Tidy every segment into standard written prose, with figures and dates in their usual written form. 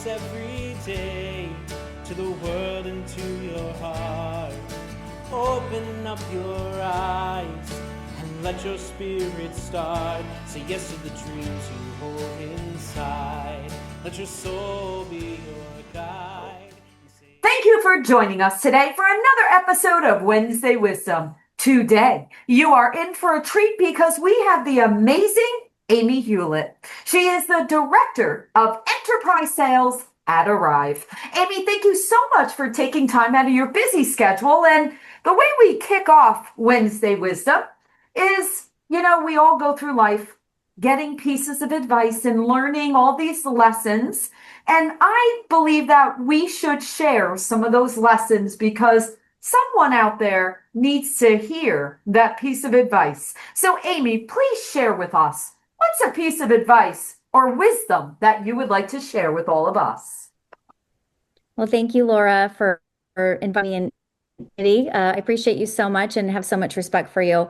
voice every day to the world and to your heart. Open up your eyes and let your spirit start. Say yes to the dreams you hold inside. Let your soul be your guide. Thank you for joining us today for another episode of Wednesday Wisdom. Today, you are in for a treat because we have the amazing Amy Hulett. She is the Director of Enterprise Sales at Arrive. Amy, thank you so much for taking time out of your busy schedule. And the way we kick off Wednesday Wisdom is, we all go through life getting pieces of advice and learning all these lessons. And I believe that we should share some of those lessons because someone out there needs to hear that piece of advice. So, Amy, please share with us, what's a piece of advice or wisdom that you would like to share with all of us? Well, thank you, Laura, for inviting me in. I appreciate you so much and have so much respect for you.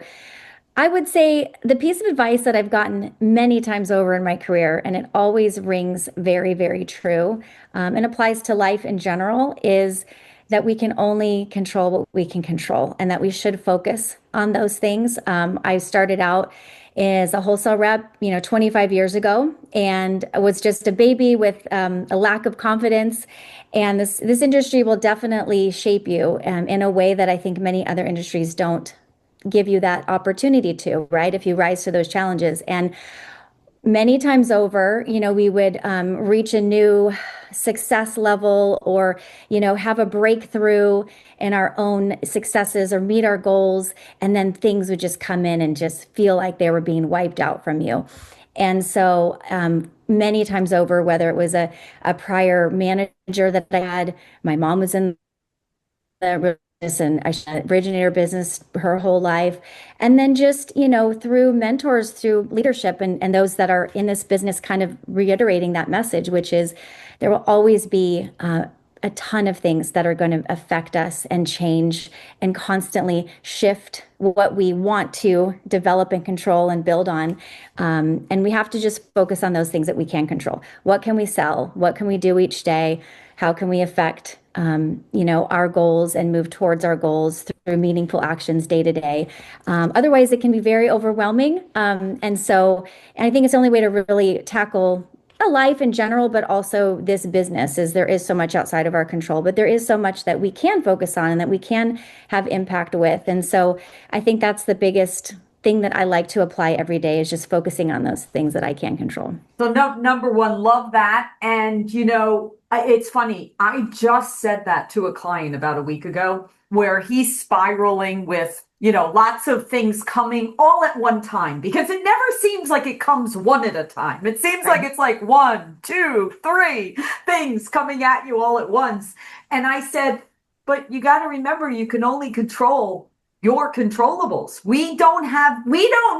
I would say the piece of advice that I've gotten many times over in my career, and it always rings very, very true, and applies to life in general, is that we can only control what we can control and that we should focus on those things. I started out as a wholesale rep, 25 years ago, and I was just a baby with a lack of confidence. And this industry will definitely shape you in a way that I think many other industries don't give you that opportunity to, right? If you rise to those challenges. And many times over, we would reach a new success level or, have a breakthrough in our own successes or meet our goals. And then things would just come in and just feel like they were being wiped out from you. And so many times over, whether it was a prior manager that I had, my mom was in the and I originator business her whole life. And then just, through mentors, through leadership and those that are in this business kind of reiterating that message, which is there will always be a ton of things that are going to affect us and change and constantly shift what we want to develop and control and build on. And we have to just focus on those things that we can control. What can we sell? What can we do each day? How can we affect our goals and move towards our goals through meaningful actions day to day. Otherwise, it can be very overwhelming. And I think it's the only way to really tackle a life in general, but also this business is there is so much outside of our control, but there is so much that we can focus on and that we can have impact with. And so I think that's the biggest thing that I like to apply every day is just focusing on those things that I can control. So number one, love that. And, it's funny. I just said that to a client about a week ago where he's spiraling with, lots of things coming all at one time because it never seems like it comes one at a time. It seems like it's like 1, 2, 3 things coming at you all at once. And I said, but you got to remember, you can only control your controllables. We don't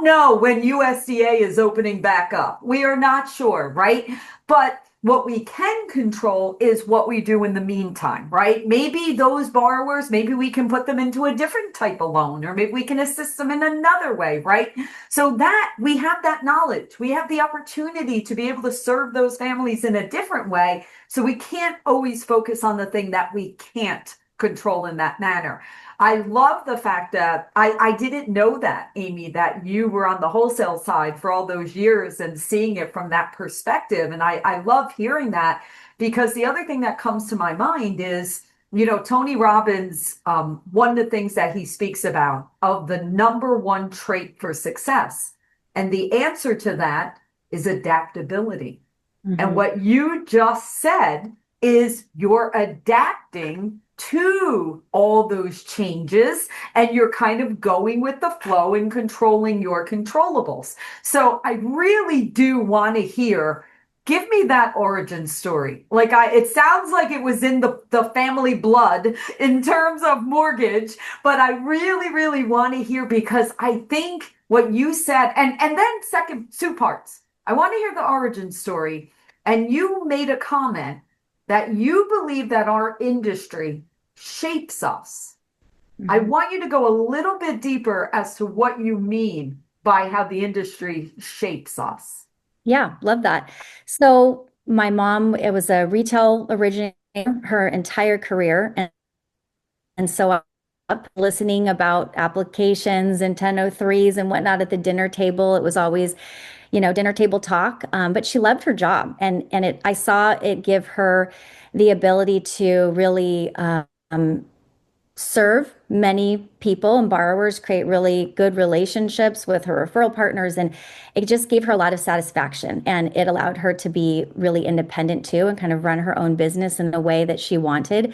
know when USDA is opening back up. We are not sure, right? But what we can control is what we do in the meantime, right? Maybe those borrowers, maybe we can put them into a different type of loan, or maybe we can assist them in another way, right? So that we have that knowledge. We have the opportunity to be able to serve those families in a different way. So we can't always focus on the thing that we can't control in that manner. I love the fact that I didn't know that, Amy, that you were on the wholesale side for all those years and seeing it from that perspective. And I love hearing that because the other thing that comes to my mind is, Tony Robbins, one of the things that he speaks about of the number one trait for success. And the answer to that is adaptability. Mm-hmm. And what you just said is you're adapting to all those changes and you're kind of going with the flow and controlling your controllables. So I really do want to hear, give me that origin story. It sounds like it was in the family blood in terms of mortgage, but I really, really want to hear because I think what you said, and then second, 2 parts. I want to hear the origin story. And you made a comment that you believe that our industry shapes us. Mm-hmm. I want you to go a little bit deeper as to what you mean by how the industry shapes us. Yeah, love that. So my mom, it was a retail originator her entire career. And so I up listening about applications and 1003s and whatnot at the dinner table. It was always, dinner table talk. But she loved her job, and I saw it give her the ability to really serve many people and borrowers, create really good relationships with her referral partners. And it just gave her a lot of satisfaction. And it allowed her to be really independent too and kind of run her own business in the way that she wanted.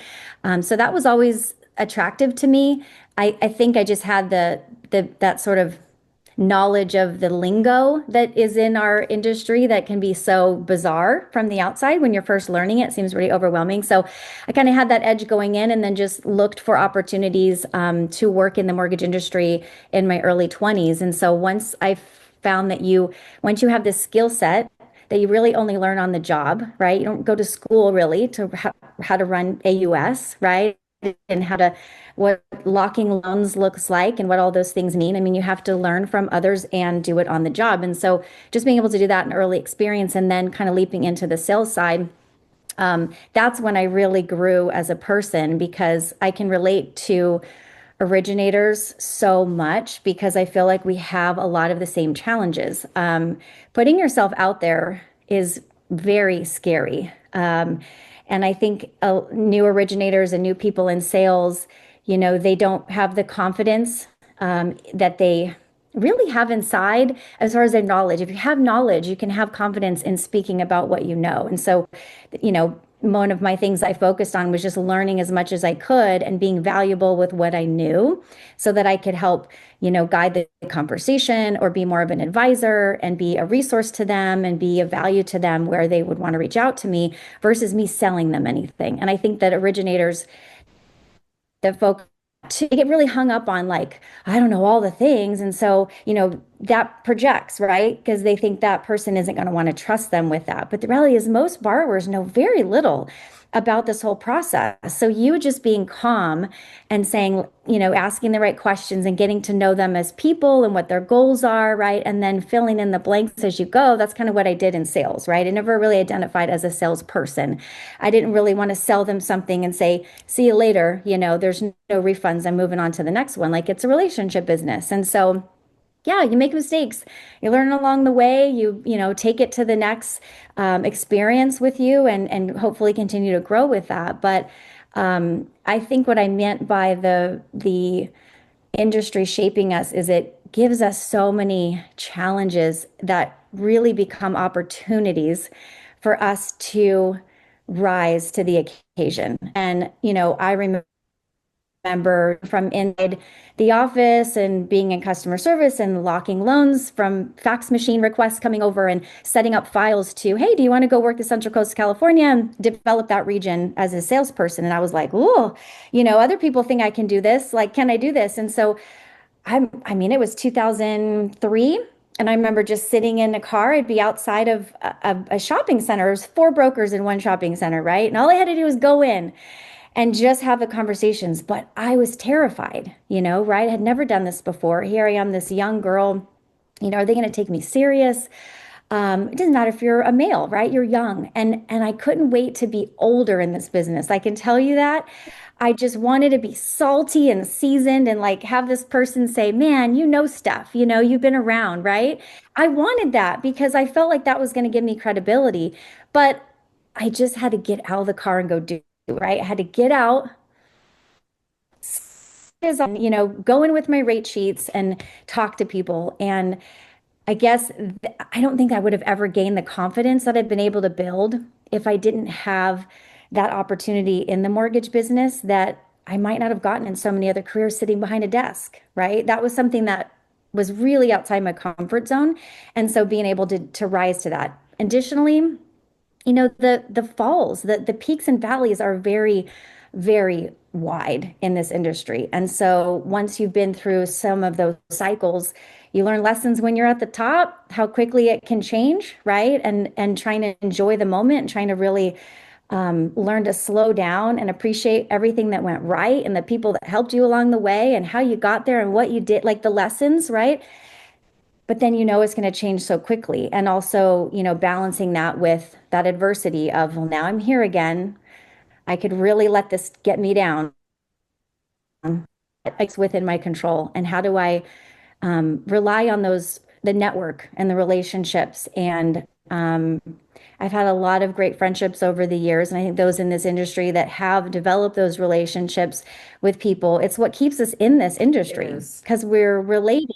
So that was always attractive to me. I think I just had that sort of knowledge of the lingo that is in our industry that can be so bizarre from the outside when you're first learning it. It seems really overwhelming. So I kind of had that edge going in and then just looked for opportunities to work in the mortgage industry in my early 20s. And so once I found that once you have this skill set, that you really only learn on the job, right? You don't go to school really to how to run AUS, right? And what locking loans looks like and what all those things mean. I mean, you have to learn from others and do it on the job. And so just being able to do that in early experience and then kind of leaping into the sales side, that's when I really grew as a person because I can relate to originators so much because I feel like we have a lot of the same challenges. Putting yourself out there is very scary. And I think new originators and new people in sales, they don't have the confidence that they really have inside as far as their knowledge. If you have knowledge, you can have confidence in speaking about what you know. And so, one of my things I focused on was just learning as much as I could and being valuable with what I knew so that I could help, guide the conversation or be more of an advisor and be a resource to them and be of value to them where they would want to reach out to me versus me selling them anything. And I think that originators that folks get really hung up on like, I don't know all the things. And so, that projects, right? Because they think that person isn't going to want to trust them with that. But the reality is most borrowers know very little about this whole process. So you just being calm and saying, asking the right questions and getting to know them as people and what their goals are, right? And then filling in the blanks as you go. That's kind of what I did in sales, right? I never really identified as a salesperson. I didn't really want to sell them something and say, see you later. There's no refunds. I'm moving on to the next one. Like it's a relationship business. And so yeah, you make mistakes. You learn along the way. You take it to the next experience with you, and hopefully continue to grow with that. But I think what I meant by the industry shaping us is it gives us so many challenges that really become opportunities for us to rise to the occasion. And I remember from inside the office and being in customer service and locking loans from fax machine requests coming over and setting up files to, hey, do you want to go work the Central Coast of California and develop that region as a salesperson? And I was like, oh, other people think I can do this. Like, can I do this? And so it was 2003. And I remember just sitting in a car. I'd be outside of a shopping center. There's 4 brokers in one shopping center, right? And all I had to do was go in and just have the conversations. But I was terrified, right? I had never done this before. Here I am, this young girl, are they going to take me serious? It doesn't matter if you're a male, right? You're young. And I couldn't wait to be older in this business. I can tell you that. I just wanted to be salty and seasoned and like have this person say, man, you know stuff, you've been around, right? I wanted that because I felt like that was going to give me credibility. But I just had to get out of the car and go do it, right? I had to get out, go in with my rate sheets and talk to people. And I guess I don't think I would have ever gained the confidence that I've been able to build if I didn't have that opportunity in the mortgage business that I might not have gotten in so many other careers sitting behind a desk, right? That was something that was really outside my comfort zone. And so being able to rise to that. Additionally, the falls, the peaks and valleys are very, very wide in this industry. And so once you've been through some of those cycles, you learn lessons when you're at the top, how quickly it can change, right? And trying to enjoy the moment and trying to really learn to slow down and appreciate everything that went right and the people that helped you along the way and how you got there and what you did, like the lessons, right? but then it's going to change so quickly. And also, balancing that with that adversity of, well, now I'm here again. I could really let this get me down. It's within my control. And how do I rely on the network and the relationships? And I've had a lot of great friendships over the years. And I think those in this industry that have developed those relationships with people, it's what keeps us in this industry because we're related.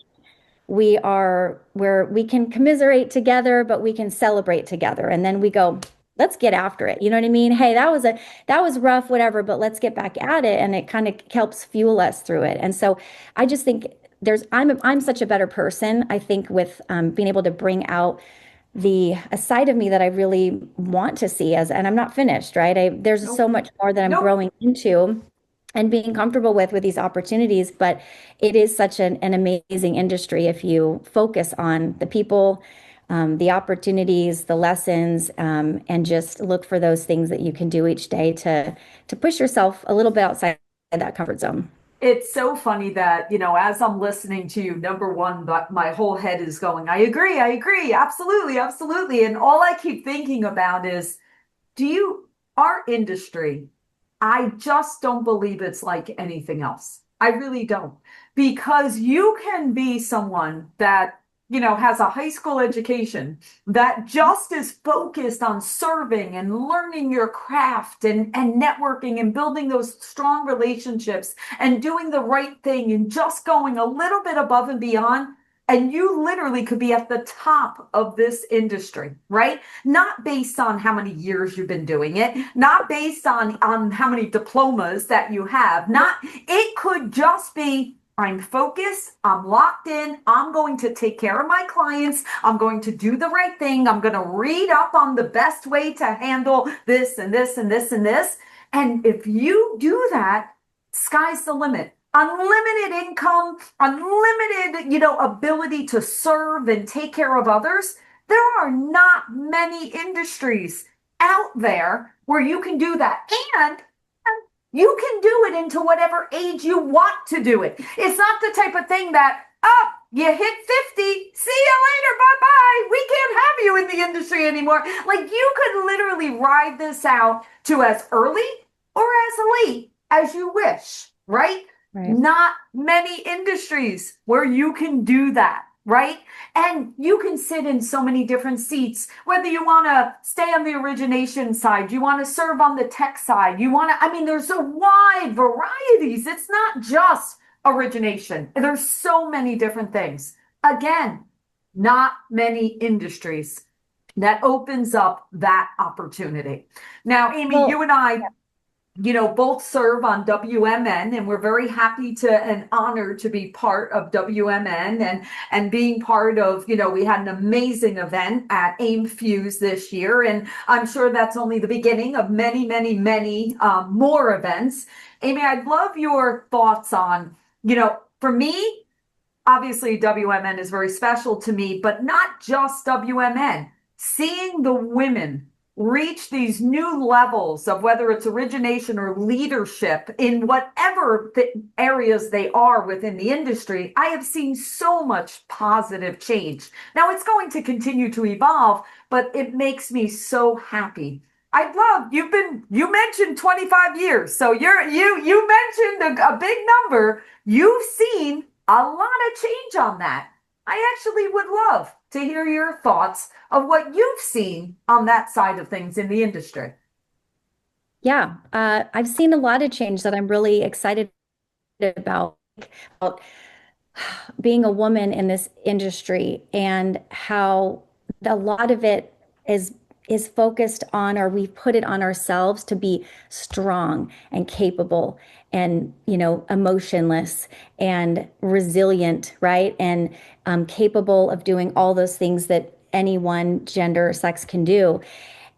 Where we can commiserate together, but we can celebrate together. And then we go, let's get after it. You know what I mean? Hey, that was rough, whatever, but let's get back at it. And it kind of helps fuel us through it. And so I just think I'm such a better person, I think, with being able to bring out a side of me that I really want to see and I'm not finished, right? There's so much more that I'm growing into and being comfortable with these opportunities, but it is such an amazing industry if you focus on the people, the opportunities, the lessons, and just look for those things that you can do each day to push yourself a little bit outside that comfort zone. It's so funny that, as I'm listening to you, number one, but my whole head is going, I agree, absolutely, absolutely. And all I keep thinking about is, our industry, I just don't believe it's like anything else. I really don't. Because you can be someone that, has a high school education that just is focused on serving and learning your craft and networking and building those strong relationships and doing the right thing and just going a little bit above and beyond. And you literally could be at the top of this industry, right? Not based on how many years you've been doing it, not based on how many diplomas that you have. It could just be, I'm focused, I'm locked in, I'm going to take care of my clients, I'm going to do the right thing, I'm going to read up on the best way to handle this and this and this and this. And if you do that, sky's the limit. Unlimited income, unlimited, ability to serve and take care of others. There are not many industries out there where you can do that. And you can do it into whatever age you want to do it. It's not the type of thing that, you hit 50, see you later, bye-bye. We can't have you in the industry anymore. Like, you could literally ride this out to as early or as late as you wish, right? Right. Not many industries where you can do that, right? And you can sit in so many different seats, whether you want to stay on the origination side, you want to serve on the tech side, there's a wide varieties. It's not just origination. There's so many different things. Again, not many industries that opens up that opportunity. Now, Amy, you and I both serve on WMN, and we're very happy and honored to be part of WMN and being part of, we had an amazing event at AIM Fuse this year, and I'm sure that's only the beginning of many, many, many more events. Amy, I'd love your thoughts on, for me, obviously WMN is very special to me, but not just WMN. Seeing the women reach these new levels of whether it's origination or leadership in whatever areas they are within the industry, I have seen so much positive change. Now it's going to continue to evolve, but it makes me so happy. You mentioned 25 years. So you mentioned a big number. You've seen a lot of change on that. I actually would love to hear your thoughts of what you've seen on that side of things in the industry. Yeah, I've seen a lot of change that I'm really excited about being a woman in this industry and how a lot of it is focused on, or we put it on ourselves to be strong and capable and emotionless and resilient, right? And capable of doing all those things that any one gender or sex can do.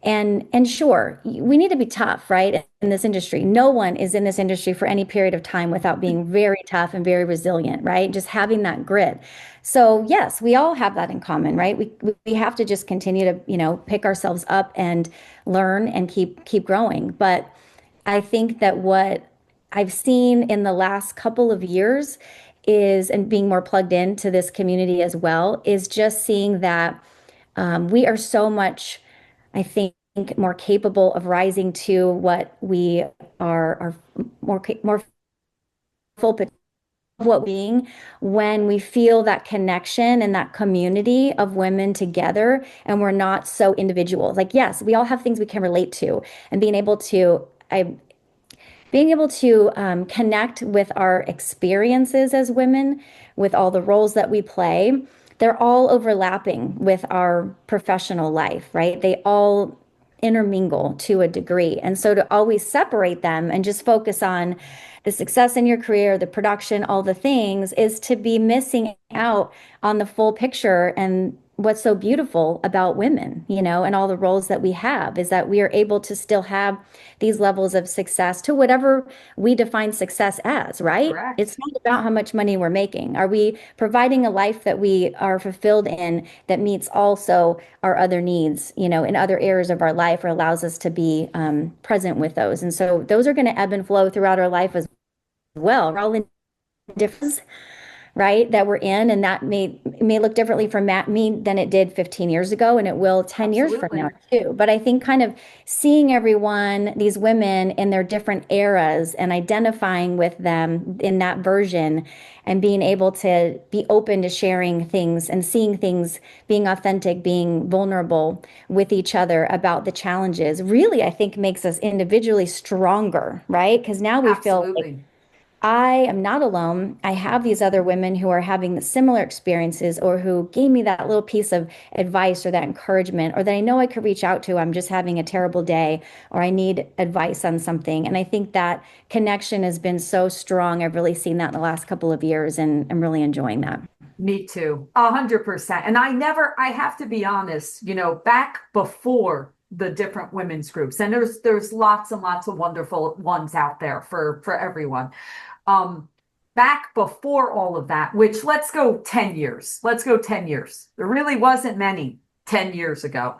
And sure, we need to be tough, right? In this industry, no one is in this industry for any period of time without being very tough and very resilient, right? Just having that grit. So yes, we all have that in common, right? We have to just continue to, pick ourselves up and learn and keep growing. But I think that what I've seen in the last couple of years is, and being more plugged into this community as well, is just seeing that we are so much, I think, more capable of rising to what we are more full potential of what being when we feel that connection and that community of women together, and we're not so individual. Like, yes, we all have things we can relate to, and being able to connect with our experiences as women, with all the roles that we play, they're all overlapping with our professional life, right? They all intermingle to a degree. And so to always separate them and just focus on the success in your career, the production, all the things, is to be missing out on the full picture. And what's so beautiful about women, and all the roles that we have, is that we are able to still have these levels of success to whatever we define success as, right? Correct. It's not about how much money we're making. Are we providing a life that we are fulfilled in, that meets also our other needs, in other areas of our life, or allows us to be present with those? And so those are going to ebb and flow throughout our life as well. We're all in different, right, that we're in, and that may look differently for me than it did 15 years ago, and it will 10 years from now too. But I think kind of seeing everyone, these women in their different eras, and identifying with them in that version, and being able to be open to sharing things and seeing things, being authentic, being vulnerable with each other about the challenges, really, I think, makes us individually stronger, right? Because now we feel like Absolutely. I am not alone. I have these other women who are having similar experiences, or who gave me that little piece of advice or that encouragement, or that I know I could reach out to. I'm just having a terrible day, or I need advice on something. And I think that connection has been so strong. I've really seen that in the last couple of years, and I'm really enjoying that. Me too. 100%. And I have to be honest, back before the different women's groups, and there's lots and lots of wonderful ones out there for everyone. Um, Back before all of that, which, let's go 10 years. Let's go 10 years. There really wasn't many 10 years ago.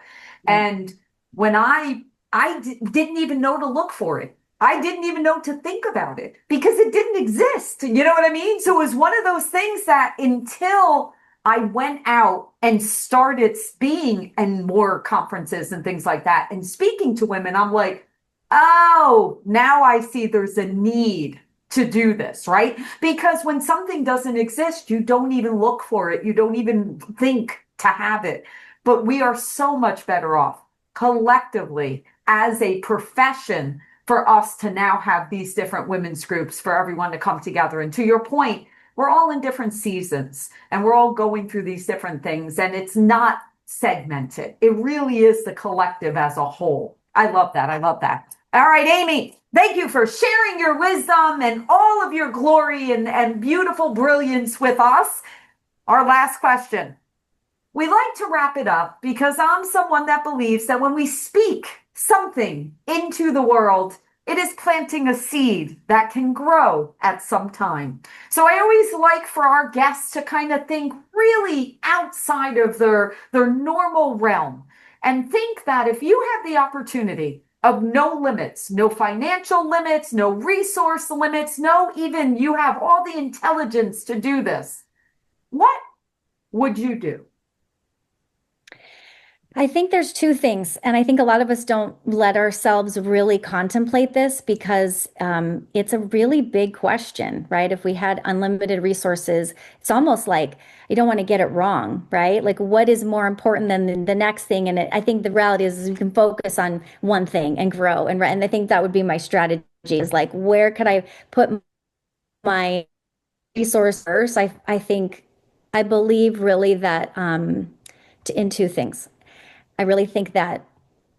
Right. And when didn't even know to look for it. I didn't even know to think about it because it didn't exist. You know what I mean? So it was one of those things that, until I went out and started being in more conferences and things like that and speaking to women, I'm like, oh, now I see there's a need to do this, right? Because when something doesn't exist, you don't even look for it. You don't even think to have it. But we are so much better off collectively as a profession for us to now have these different women's groups, for everyone to come together. And to your point, we're all in different seasons, and we're all going through these different things, and it's not segmented. It really is the collective as a whole. I love that. I love that. All right, Amy, thank you for sharing your wisdom and all of your glory and beautiful brilliance with us. Our last question. We like to wrap it up because I'm someone that believes that when we speak something into the world, it is planting a seed that can grow at some time. So I always like for our guests to kind of think really outside of their normal realm, and think that if you have the opportunity of no limits, no financial limits, no resource limits, no, even you have all the intelligence to do this, what would you do? I think there's two things, and I think a lot of us don't let ourselves really contemplate this, because it's a really big question, right? If we had unlimited resources, it's almost like you don't want to get it wrong, right? Like, what is more important than the next thing? And I think the reality is we can focus on one thing and grow. And I think that would be my strategy, is like, where could I put my resource first? I believe really that in two things. I really think that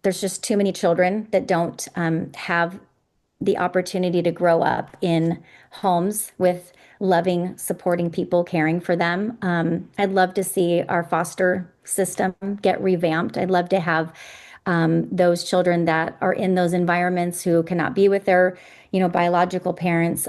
there's just too many children that don't have the opportunity to grow up in homes with loving, supporting people caring for them. I'd love to see our foster system get revamped. I'd love to have those children that are in those environments who cannot be with their, biological parents,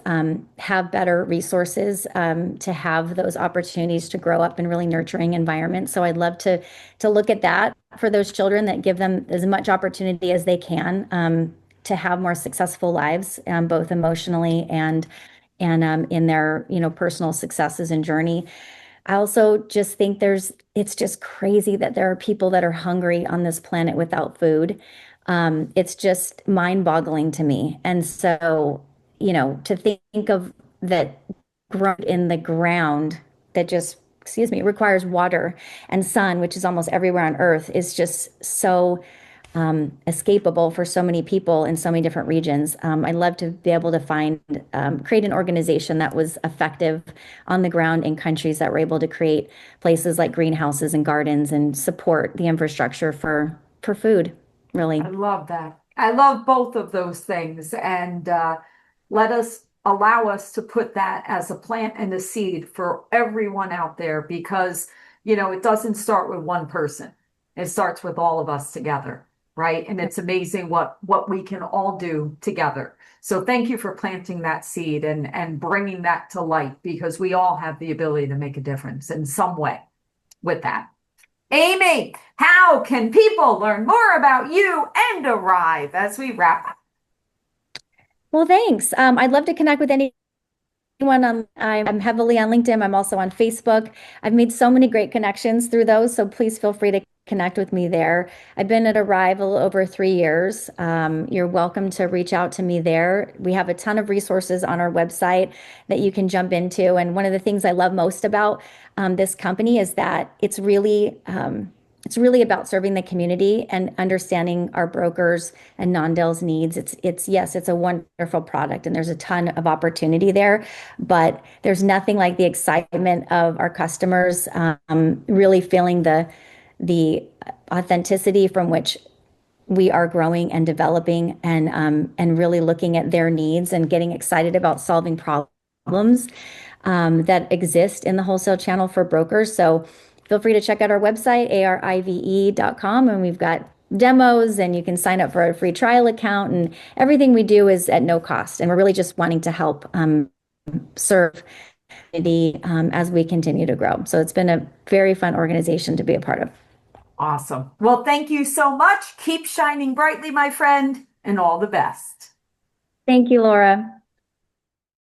have better resources to have those opportunities to grow up in really nurturing environments. So I'd love to look at that for those children, that give them as much opportunity as they can to have more successful lives, both emotionally and and in their, personal successes and journey. I also just think it's just crazy that there are people that are hungry on this planet without food. It's just mind-boggling to me. And so, to think of that grown in the ground that just, excuse me, requires water and sun, which is almost everywhere on Earth, is just so escapable for so many people in so many different regions. I'd love to be able to create an organization that was effective on the ground in countries that were able to create places like greenhouses and gardens and support the infrastructure for food, really. I love that. I love both of those things. And allow us to put that as a plant and a seed for everyone out there because, it doesn't start with one person. It starts with all of us together, right? And it's amazing what we can all do together. So thank you for planting that seed and bringing that to light because we all have the ability to make a difference in some way with that. Amy, how can people learn more about you and Arrive as we wrap up? Well, thanks. I'd love to connect with anyone I'm heavily on LinkedIn. I'm also on Facebook. I've made so many great connections through those, so please feel free to connect with me there. I've been at Arrive a little over 3 years. You're welcome to reach out to me there. We have a ton of resources on our website that you can jump into. And one of the things I love most about this company is that it's really about serving the community and understanding our brokers and non-deals needs. Yes, it's a wonderful product and there's a ton of opportunity there, but there's nothing like the excitement of our customers really feeling the authenticity from which we are growing and developing and really looking at their needs and getting excited about solving problems that exist in the wholesale channel for brokers. So feel free to check out our website, arive.com, and we've got demos and you can sign up for a free trial account and everything we do is at no cost. And we're really just wanting to help serve the as we continue to grow. So it's been a very fun organization to be a part of. Awesome. Well, thank you so much. Keep shining brightly, my friend, and all the best. Thank you, Laura.